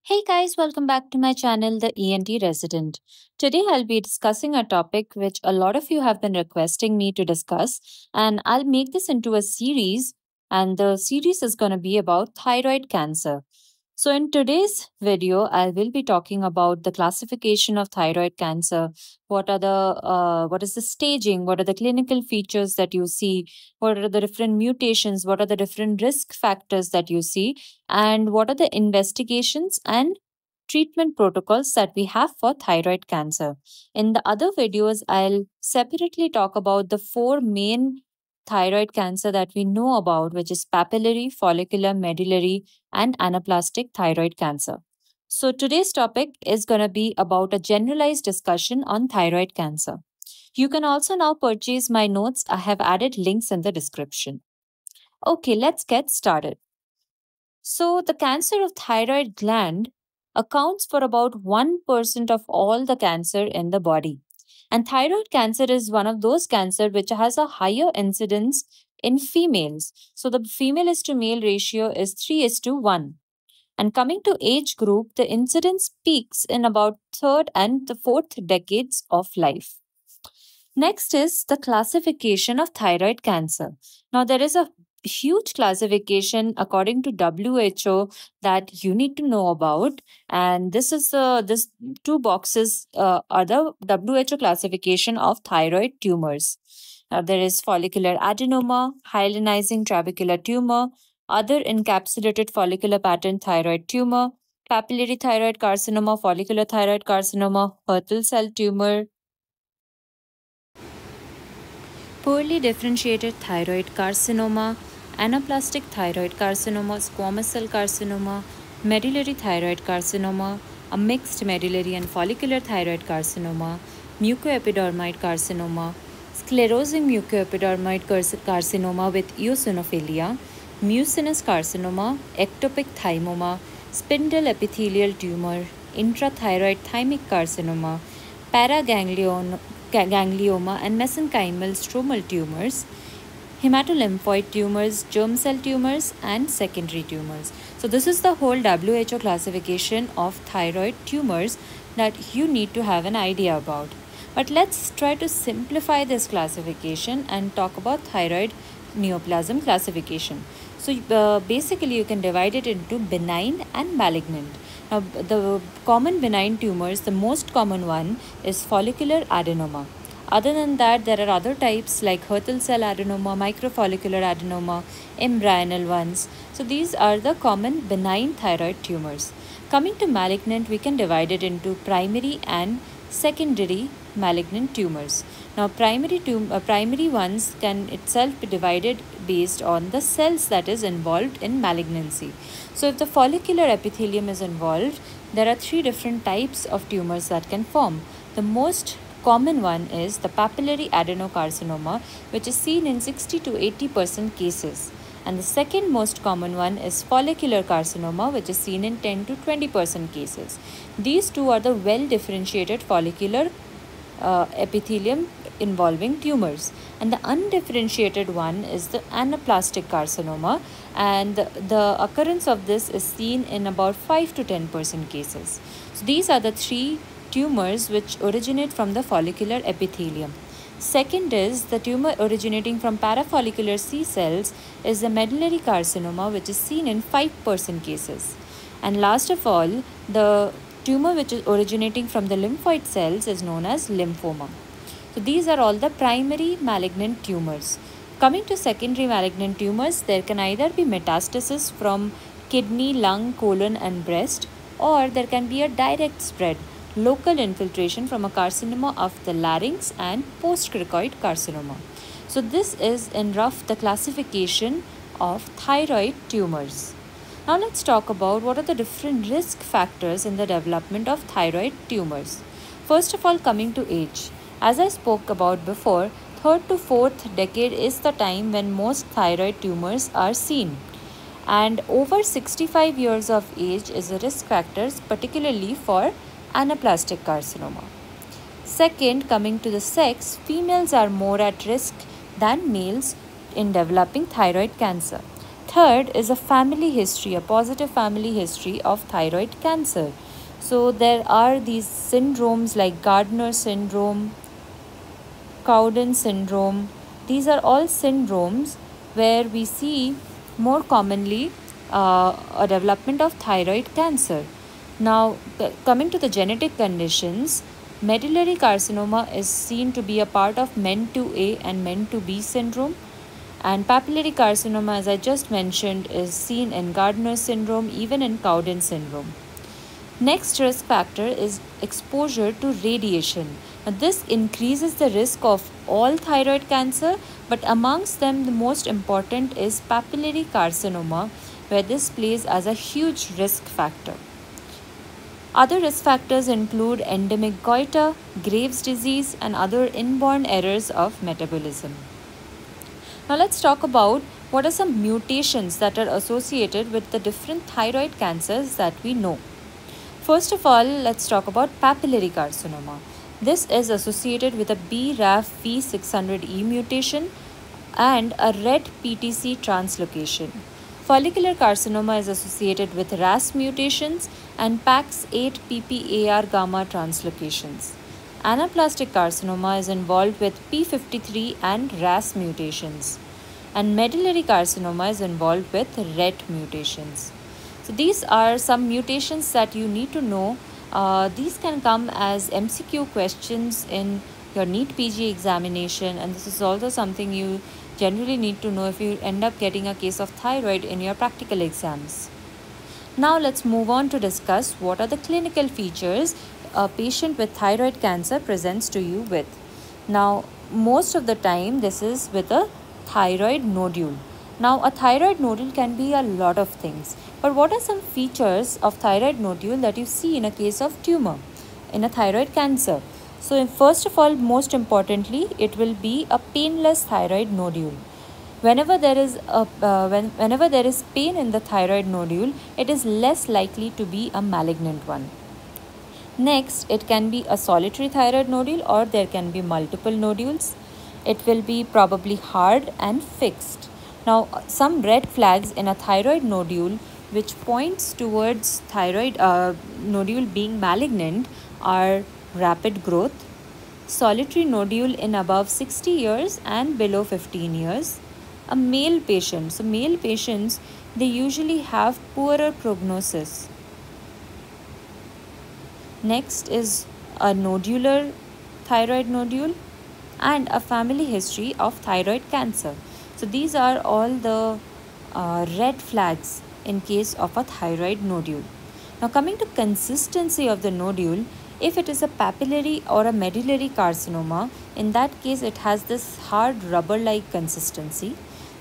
Hey guys, welcome back to my channel, The ENT Resident. Today I'll be discussing a topic which a lot of you have been requesting me to discuss, and I'll make this into a series. And the series is going to be about thyroid cancer. So, in today's video, I will be talking about the classification of thyroid cancer. What is the staging? What are the clinical features that you see? What are the different mutations? What are the different risk factors that you see? And what are the investigations and treatment protocols that we have for thyroid cancer. In the other videos, I'll separately talk about the four main thyroid cancer that we know about, which is papillary, follicular, medullary, and anaplastic thyroid cancer. So today's topic is going to be about a generalized discussion on thyroid cancer. You can also now purchase my notes. I have added links in the description. Okay, let's get started. So, the cancer of thyroid gland accounts for about 1% of all the cancer in the body. And thyroid cancer is one of those cancer which has a higher incidence in females. So, the female is to male ratio is 3 is to 1. And coming to age group, the incidence peaks in about third and the fourth decades of life. Next is the classification of thyroid cancer. Now, there is a huge classification according to WHO that you need to know about, and this two boxes are the WHO classification of thyroid tumors. Now, there is follicular adenoma, hyalinizing trabecular tumor, other encapsulated follicular pattern thyroid tumor, papillary thyroid carcinoma, follicular thyroid carcinoma, Hürthle cell tumor, poorly differentiated thyroid carcinoma, anaplastic thyroid carcinoma, squamous cell carcinoma, medullary thyroid carcinoma, a mixed medullary and follicular thyroid carcinoma, mucoepidermoid carcinoma, sclerosing mucoepidermoid carcinoma with eosinophilia, mucinous carcinoma, ectopic thymoma, spindle epithelial tumor, intrathyroid thymic carcinoma, paraganglioma and mesenchymal stromal tumors, hematolymphoid tumors, germ cell tumors, and secondary tumors. So, this is the whole WHO classification of thyroid tumors that you need to have an idea about. But let's try to simplify this classification and talk about thyroid neoplasm classification. So, basically, you can divide it into benign and malignant. Now, the common benign tumors, the most common one is follicular adenoma. Other than that, there are other types like Hürthle cell adenoma, microfollicular adenoma, embryonal ones. So, these are the common benign thyroid tumors. Coming to malignant, we can divide it into primary and secondary malignant tumors. Now, primary ones can itself be divided based on the cells that is involved in malignancy. So, if the follicular epithelium is involved, there are three different types of tumors that can form. The most common one is the papillary adenocarcinoma, which is seen in 60 to 80% cases. And the second most common one is follicular carcinoma, which is seen in 10 to 20% cases. These two are the well differentiated follicular epithelium involving tumors, and the undifferentiated one is the anaplastic carcinoma, and the occurrence of this is seen in about 5 to 10% cases. So these are the three tumors which originate from the follicular epithelium. Second is the tumor originating from parafollicular C cells is the medullary carcinoma, which is seen in 5% cases. And last of all, the tumor which is originating from the lymphoid cells is known as lymphoma. So these are all the primary malignant tumors. Coming to secondary malignant tumors, there can either be metastasis from kidney, lung, colon and breast, or there can be a direct spread, local infiltration from a carcinoma of the larynx and postcricoid carcinoma. So this is in rough the classification of thyroid tumors. Now let's talk about what are the different risk factors in the development of thyroid tumors. First of all, coming to age. As I spoke about before, third to fourth decade is the time when most thyroid tumors are seen. And over 65 years of age is a risk factor, particularly for anaplastic carcinoma. Second, coming to the sex, females are more at risk than males in developing thyroid cancer. third is a family history, a positive family history of thyroid cancer. So there are these syndromes like Gardner syndrome, Cowden syndrome. These are all syndromes where we see more commonly a development of thyroid cancer. Now, coming to the genetic conditions, medullary carcinoma is seen to be a part of MEN2A and MEN2B syndrome. And papillary carcinoma, as I just mentioned, is seen in Gardner syndrome, even in Cowden syndrome. Next risk factor is exposure to radiation. Now, this increases the risk of all thyroid cancer, but amongst them the most important is papillary carcinoma, where this plays as a huge risk factor. Other risk factors include endemic goiter, Graves' disease, and other inborn errors of metabolism. Now let's talk about what are some mutations that are associated with the different thyroid cancers that we know. First of all, let's talk about papillary carcinoma. This is associated with a BRAF V600E mutation and a RET PTC translocation. Follicular carcinoma is associated with RAS mutations and PAX8 PPAR gamma translocations. Anaplastic carcinoma is involved with P53 and RAS mutations. And medullary carcinoma is involved with RET mutations. So these are some mutations that you need to know. These can come as MCQ questions in your NEET PG examination, and this is also something you generally need to know if you end up getting a case of thyroid in your practical exams. Now let's move on to discuss what are the clinical features a patient with thyroid cancer presents to you with. Now, most of the time this is with a thyroid nodule. Now, a thyroid nodule can be a lot of things, but what are some features of thyroid nodule that you see in a case of tumor in a thyroid cancer? So, first of all, most importantly, it will be a painless thyroid nodule. Whenever there is pain in the thyroid nodule, it is less likely to be a malignant one. Next, it can be a solitary thyroid nodule or there can be multiple nodules. It will be probably hard and fixed. Now, some red flags in a thyroid nodule which points towards thyroid nodule being malignant are rapid growth, solitary nodule in above 60 years and below 15 years, a male patient. So, male patients, they usually have poorer prognosis. Next is a nodular thyroid nodule and a family history of thyroid cancer. So these are all the red flags in case of a thyroid nodule. Now coming to consistency of the nodule, if it is a papillary or a medullary carcinoma, in that case it has this hard rubber-like consistency.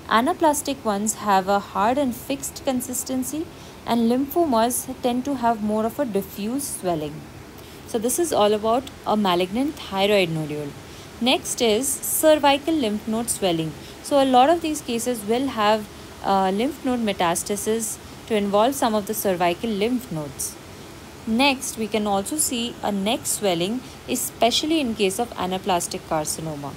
Anaplastic ones have a hard and fixed consistency, and lymphomas tend to have more of a diffuse swelling. So this is all about a malignant thyroid nodule. Next is cervical lymph node swelling. So a lot of these cases will have lymph node metastasis to involve some of the cervical lymph nodes. Next, we can also see a neck swelling, especially in case of anaplastic carcinoma.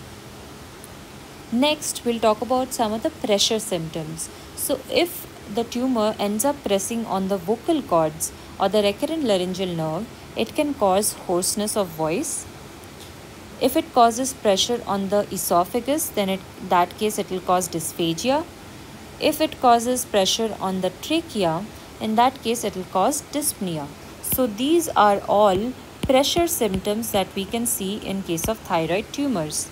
Next, we'll talk about some of the pressure symptoms. So if the tumor ends up pressing on the vocal cords or the recurrent laryngeal nerve, it can cause hoarseness of voice. If it causes pressure on the esophagus, then in that case it will cause dysphagia. If it causes pressure on the trachea, in that case it will cause dyspnea. So these are all pressure symptoms that we can see in case of thyroid tumors.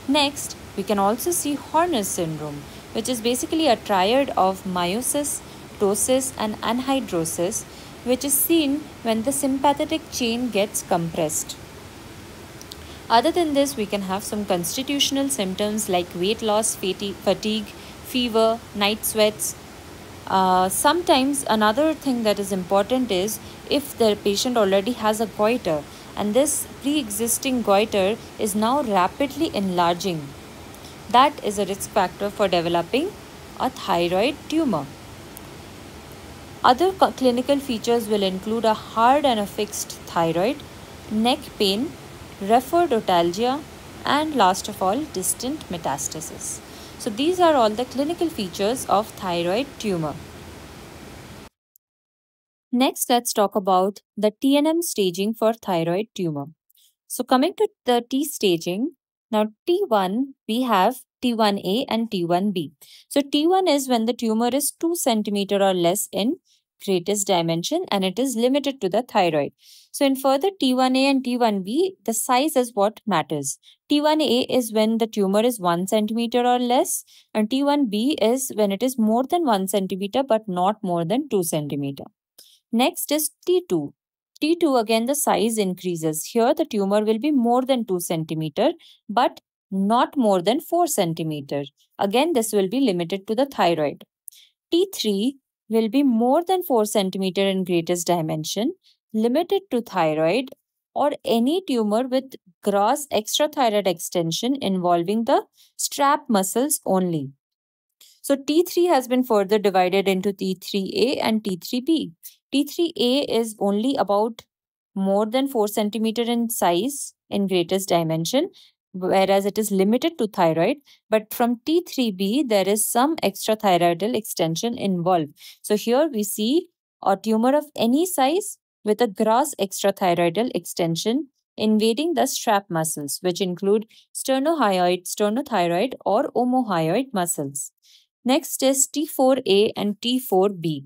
Next, we can also see Horner's syndrome, which is basically a triad of meiosis, ptosis and anhydrosis, which is seen when the sympathetic chain gets compressed. Other than this, we can have some constitutional symptoms like weight loss, fatigue, fever, night sweats. Sometimes another thing that is important is if the patient already has a goiter and this pre-existing goiter is now rapidly enlarging. That is a risk factor for developing a thyroid tumor. Other clinical features will include a hard and a fixed thyroid, neck pain, referred otalgia, and last of all, distant metastasis. So these are all the clinical features of thyroid tumor. Next, let's talk about the TNM staging for thyroid tumor. So coming to the T staging, now T1, we have T1A and T1B. So T1 is when the tumor is 2 centimeter or less in greatest dimension and it is limited to the thyroid. So in further T1A and T1B, the size is what matters. T1A is when the tumor is 1 centimeter or less, and T1B is when it is more than 1 centimeter but not more than 2 centimeter. Next is T2. T2, again the size increases. Here the tumor will be more than 2 centimeter but not more than 4 centimeter. Again this will be limited to the thyroid. T3 will be more than 4 centimeter in greatest dimension, limited to thyroid or any tumor with gross extrathyroid extension involving the strap muscles only. So T3 has been further divided into T3A and T3B. T3A is only about more than 4 centimeter in size in greatest dimension, whereas it is limited to thyroid. But from T3B, there is some extrathyroidal extension involved. So here we see a tumor of any size with a gross extrathyroidal extension invading the strap muscles, which include sternohyoid, sternothyroid, or omohyoid muscles. Next is T4A and T4B.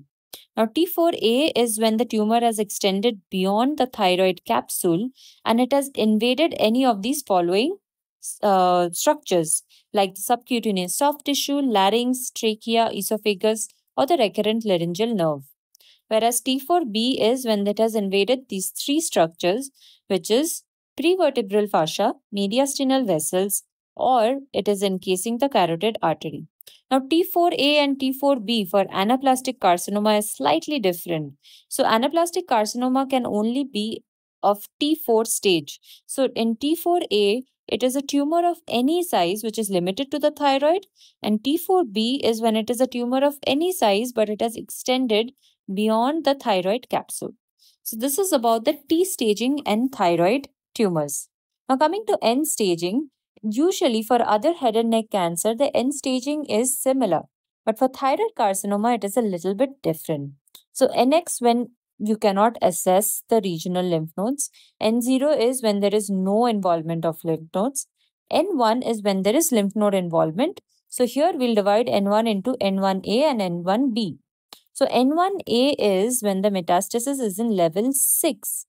Now, T4A is when the tumor has extended beyond the thyroid capsule and it has invaded any of these following structures like the subcutaneous soft tissue, larynx, trachea, esophagus, or the recurrent laryngeal nerve. Whereas T4B is when it has invaded these three structures, which is prevertebral fascia, mediastinal vessels, or it is encasing the carotid artery. Now, T4A and T4B for anaplastic carcinoma is slightly different. So, anaplastic carcinoma can only be of T4 stage. So, in T4A, it is a tumor of any size which is limited to the thyroid, and T4B is when it is a tumor of any size but it has extended beyond the thyroid capsule. So, this is about the T staging and thyroid tumors. Now, coming to N staging, usually for other head and neck cancer, the N staging is similar, but for thyroid carcinoma, it is a little bit different. So, NX when you cannot assess the regional lymph nodes, N0 is when there is no involvement of lymph nodes, N1 is when there is lymph node involvement. So, here we'll divide N1 into N1A and N1B. So N1A is when the metastasis is in level 6,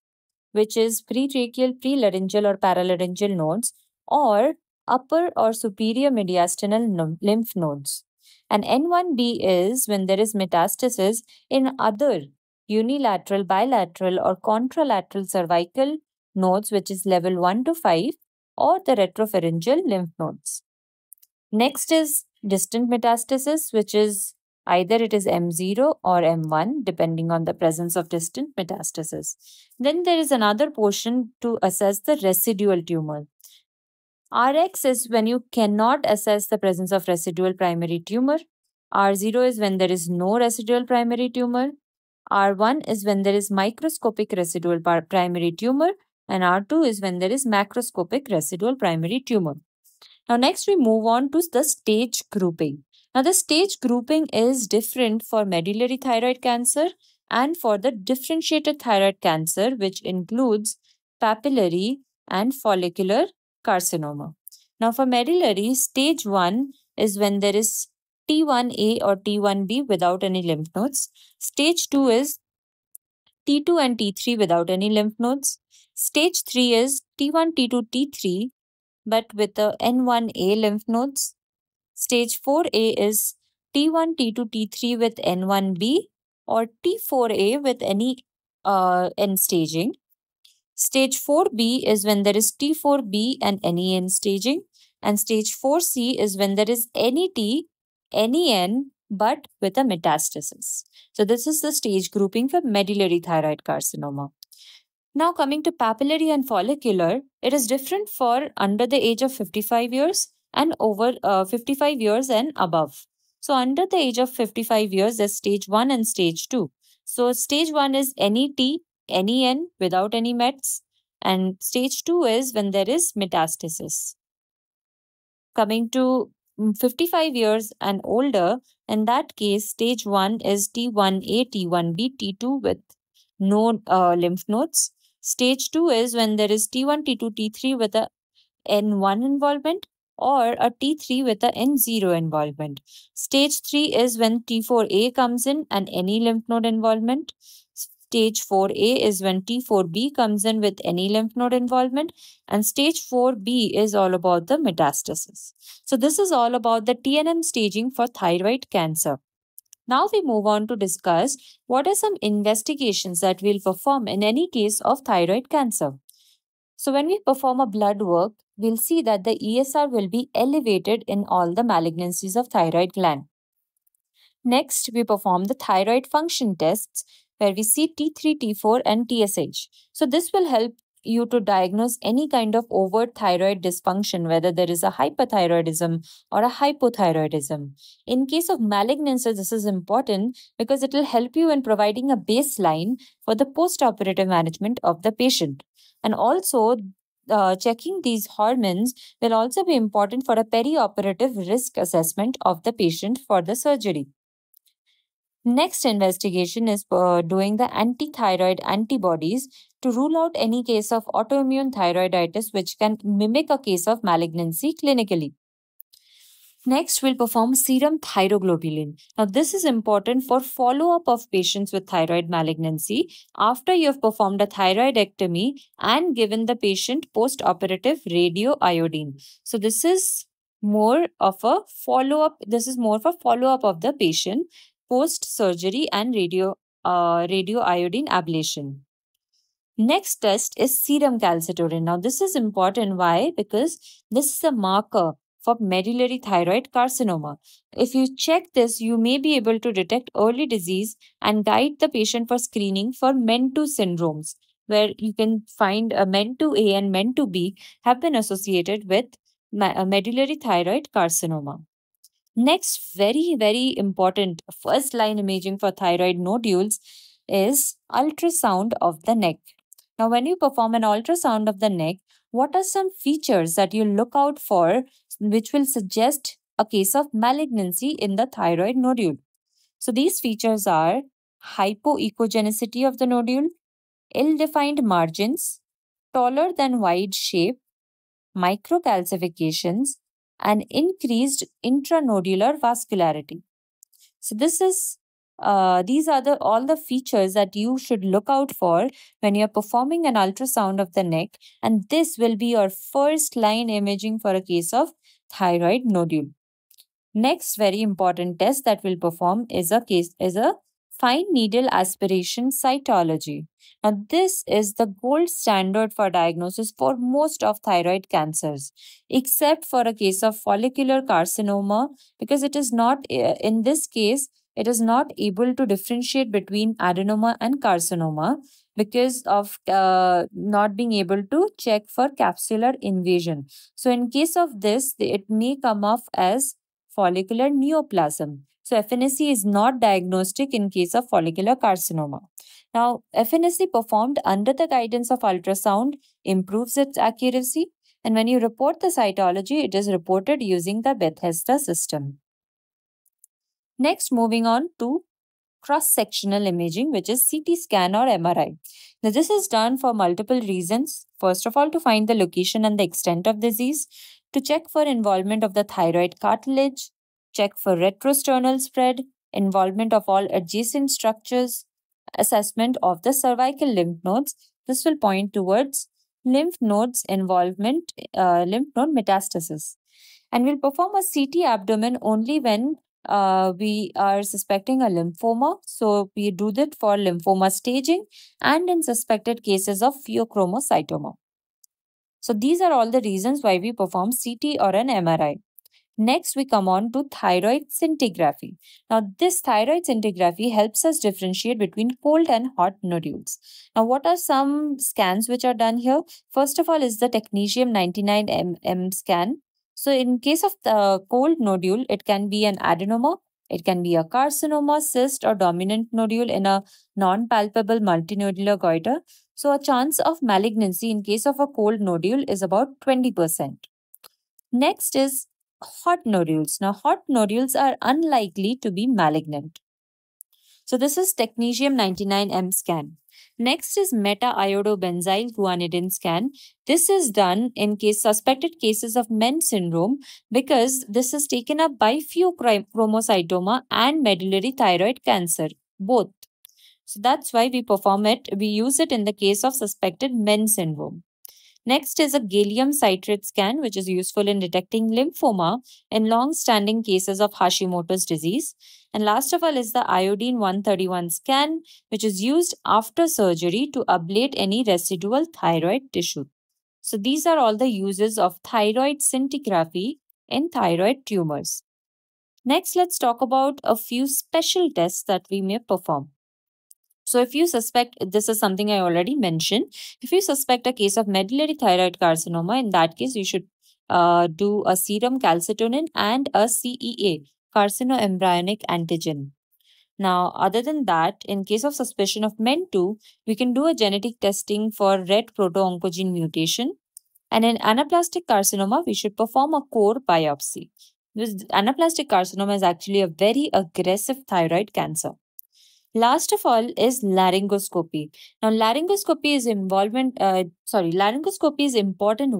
which is pretracheal, prelaryngeal or paralaryngeal nodes, or upper or superior mediastinal lymph nodes. And N1B is when there is metastasis in other unilateral, bilateral or contralateral cervical nodes, which is level 1 to 5, or the retropharyngeal lymph nodes. Next is distant metastasis, which is either it is M0 or M1, depending on the presence of distant metastasis. Then there is another portion to assess the residual tumor. RX is when you cannot assess the presence of residual primary tumor. R0 is when there is no residual primary tumor. R1 is when there is microscopic residual primary tumor. And R2 is when there is macroscopic residual primary tumor. Now, next we move on to the stage grouping. Now, the stage grouping is different for medullary thyroid cancer and for the differentiated thyroid cancer, which includes papillary and follicular carcinoma. Now, for medullary, stage 1 is when there is T1A or T1B without any lymph nodes. Stage 2 is T2 and T3 without any lymph nodes. Stage 3 is T1, T2, T3 but with the N1A lymph nodes. Stage 4A is T1, T2, T3 with N1B or T4A with any N staging. Stage 4B is when there is T4B and any N staging. And stage 4C is when there is any T, any N, but with a metastasis. So this is the stage grouping for medullary thyroid carcinoma. Now coming to papillary and follicular, it is different for under the age of 55 years and over 55 years and above. So under the age of 55 years, there's stage 1 and stage 2. So stage 1 is any T, any N without any mets. And stage 2 is when there is metastasis. Coming to 55 years and older, in that case, stage 1 is T1A, T1B, T2 with no lymph nodes. Stage 2 is when there is T1, T2, T3 with a N1 involvement or a T3 with a N0 involvement. Stage 3 is when T4A comes in and any lymph node involvement. Stage 4A is when T4B comes in with any lymph node involvement. And stage 4B is all about the metastasis. So this is all about the TNM staging for thyroid cancer. Now we move on to discuss what are some investigations that we'll perform in any case of thyroid cancer. So when we perform a blood work, we'll see that the ESR will be elevated in all the malignancies of thyroid gland. Next, we perform the thyroid function tests where we see T3, T4 and TSH. So this will help you to diagnose any kind of overt thyroid dysfunction, whether there is a hyperthyroidism or a hypothyroidism. In case of malignancies, this is important because it will help you in providing a baseline for the post-operative management of the patient. And also, checking these hormones will also be important for a perioperative risk assessment of the patient for the surgery. Next investigation is doing the anti-thyroid antibodies to rule out any case of autoimmune thyroiditis which can mimic a case of malignancy clinically. Next, we'll perform serum thyroglobulin. Now, this is important for follow-up of patients with thyroid malignancy after you have performed a thyroidectomy and given the patient post-operative radioiodine. So, this is more of a follow-up. This is more of a follow-up of the patient post-surgery and radioiodine ablation. Next test is serum calcitonin. Now, this is important. Why? Because this is a marker for medullary thyroid carcinoma. If you check this, you may be able to detect early disease and guide the patient for screening for MEN2 syndromes, where you can find a MEN2A and MEN2B have been associated with medullary thyroid carcinoma. Next, very, very important first line imaging for thyroid nodules is ultrasound of the neck. Now, when you perform an ultrasound of the neck, what are some features that you look out for which will suggest a case of malignancy in the thyroid nodule? So, these features are hypoechogenicity of the nodule, ill-defined margins, taller than wide shape, microcalcifications, and increased intranodular vascularity. So these are all the features that you should look out for when you're performing an ultrasound of the neck, and this will be your first line imaging for a case of thyroid nodule. Next very important test that we'll perform is a fine needle aspiration cytology. Now, this is the gold standard for diagnosis for most of thyroid cancers, except for a case of follicular carcinoma, because it is not, in this case, it is not able to differentiate between adenoma and carcinoma because of not being able to check for capsular invasion. So, in case of this, it may come off as follicular neoplasm. So, FNSC is not diagnostic in case of follicular carcinoma. Now, FNSC performed under the guidance of ultrasound improves its accuracy, and when you report the cytology, it is reported using the Bethesda system. Next, moving on to cross-sectional imaging, which is CT scan or MRI. Now, this is done for multiple reasons. First of all, to find the location and the extent of disease, to check for involvement of the thyroid cartilage, check for retrosternal spread, involvement of all adjacent structures, assessment of the cervical lymph nodes. This will point towards lymph nodes involvement, lymph node metastasis. And we'll perform a CT abdomen only when we are suspecting a lymphoma. So we do that for lymphoma staging and in suspected cases of pheochromocytoma. So these are all the reasons why we perform CT or an MRI. Next, we come on to thyroid scintigraphy. Now, this thyroid scintigraphy helps us differentiate between cold and hot nodules. Now, what are some scans which are done here? First of all is the technetium 99mm scan. So, in case of the cold nodule, it can be an adenoma, it can be a carcinoma, cyst, or dominant nodule in a non-palpable multinodular goiter. So, a chance of malignancy in case of a cold nodule is about 20%. Next is hot nodules. Now, hot nodules are unlikely to be malignant. So this is technetium 99M scan. Next is meta-iodobenzyl guanidine scan. This is done in suspected cases of MEN syndrome because this is taken up by pheochromocytoma and medullary thyroid cancer, both. So that's why we perform it. We use it in the case of suspected MEN syndrome. Next is a gallium citrate scan, which is useful in detecting lymphoma in long-standing cases of Hashimoto's disease. And last of all is the iodine 131 scan, which is used after surgery to ablate any residual thyroid tissue. So these are all the uses of thyroid scintigraphy in thyroid tumors. Next, let's talk about a few special tests that we may perform. So, if you suspect, this is something I already mentioned, if you suspect a case of medullary thyroid carcinoma, in that case, you should do a serum calcitonin and a CEA, carcinoembryonic antigen. Now, other than that, in case of suspicion of MEN2, we can do a genetic testing for red proto-oncogene mutation. And in anaplastic carcinoma, we should perform a core biopsy. This anaplastic carcinoma is actually a very aggressive thyroid cancer. Last of all is laryngoscopy. Now, laryngoscopy is important.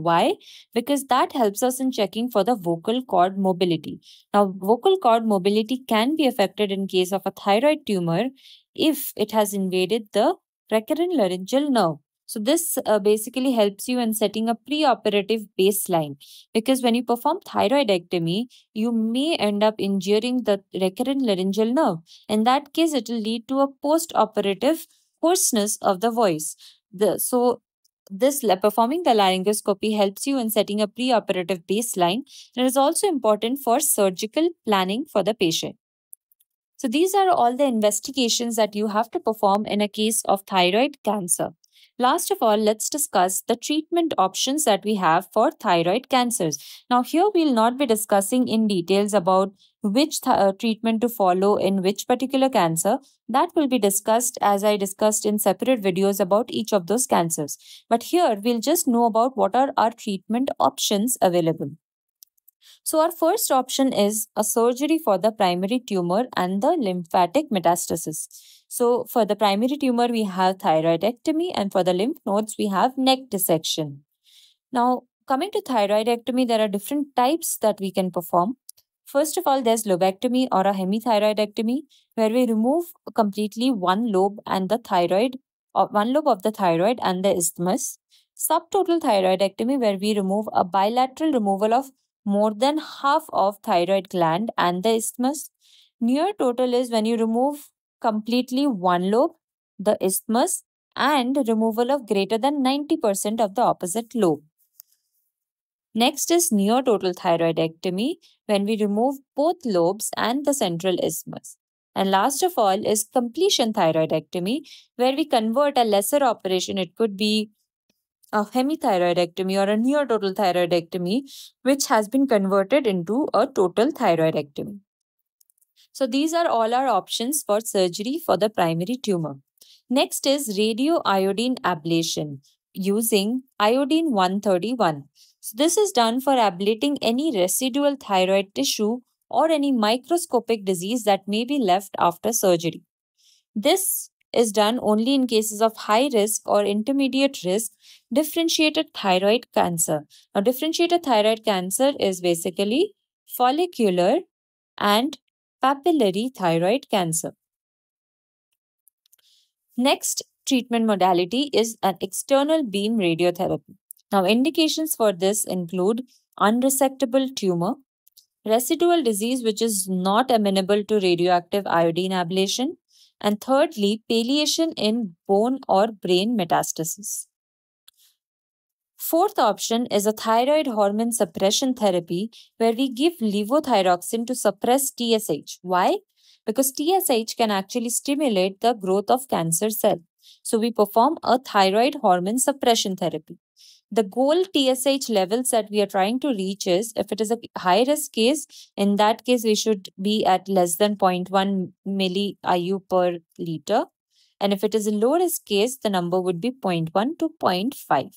Why? Because that helps us in checking for the vocal cord mobility. Now, vocal cord mobility can be affected in case of a thyroid tumor if it has invaded the recurrent laryngeal nerve. So, this basically helps you in setting a preoperative baseline because when you perform thyroidectomy, you may end up injuring the recurrent laryngeal nerve. In that case, it will lead to a post-operative hoarseness of the voice. Performing the laryngoscopy helps you in setting a preoperative baseline. It is also important for surgical planning for the patient. So these are all the investigations that you have to perform in a case of thyroid cancer. Last of all, let's discuss the treatment options that we have for thyroid cancers. Now, here we'll not be discussing in details about which treatment to follow in which particular cancer. That will be discussed as I discussed in separate videos about each of those cancers. But here we'll just know about what are our treatment options available. So, our first option is a surgery for the primary tumor and the lymphatic metastasis. So, for the primary tumor, we have thyroidectomy, and for the lymph nodes, we have neck dissection. Now, coming to thyroidectomy, there are different types that we can perform. First of all, there's lobectomy or a hemithyroidectomy, where we remove completely one lobe and the thyroid, or one lobe of the thyroid and the isthmus. Subtotal thyroidectomy, where we remove a bilateral removal of more than half of thyroid gland and the isthmus. Near total is when you remove completely one lobe, the isthmus, and removal of greater than 90% of the opposite lobe. Next is near total thyroidectomy, when we remove both lobes and the central isthmus. And last of all is completion thyroidectomy, where we convert a lesser operation. It could be a hemithyroidectomy or a near total thyroidectomy, which has been converted into a total thyroidectomy. So these are all our options for surgery for the primary tumor. Next is radioiodine ablation using iodine 131. So this is done for ablating any residual thyroid tissue or any microscopic disease that may be left after surgery. This is done only in cases of high risk or intermediate risk differentiated thyroid cancer. Now, differentiated thyroid cancer is basically follicular and papillary thyroid cancer. Next treatment modality is an external beam radiotherapy. Now, indications for this include unresectable tumor, residual disease which is not amenable to radioactive iodine ablation, and thirdly, palliation in bone or brain metastasis. Fourth option is a thyroid hormone suppression therapy where we give levothyroxine to suppress TSH. Why? Because TSH can actually stimulate the growth of cancer cell. So we perform a thyroid hormone suppression therapy. The goal TSH levels that we are trying to reach is, if it is a high risk case, in that case we should be at less than 0.1 milli IU per liter. And if it is a low risk case, the number would be 0.1 to 0.5.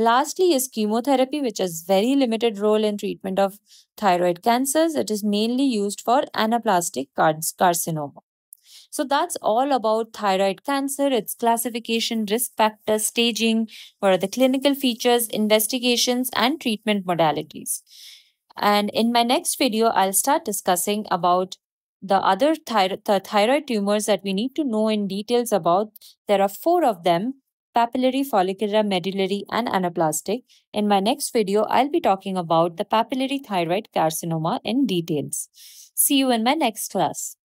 Lastly is chemotherapy, which has very limited role in treatment of thyroid cancers. It is mainly used for anaplastic carcinoma. So that's all about thyroid cancer, its classification, risk factors, staging, what are the clinical features, investigations, and treatment modalities. And in my next video, I'll start discussing about the other the thyroid tumors that we need to know in details about. There are four of them: papillary, follicular, medullary, and anaplastic. In my next video, I'll be talking about the papillary thyroid carcinoma in details. See you in my next class.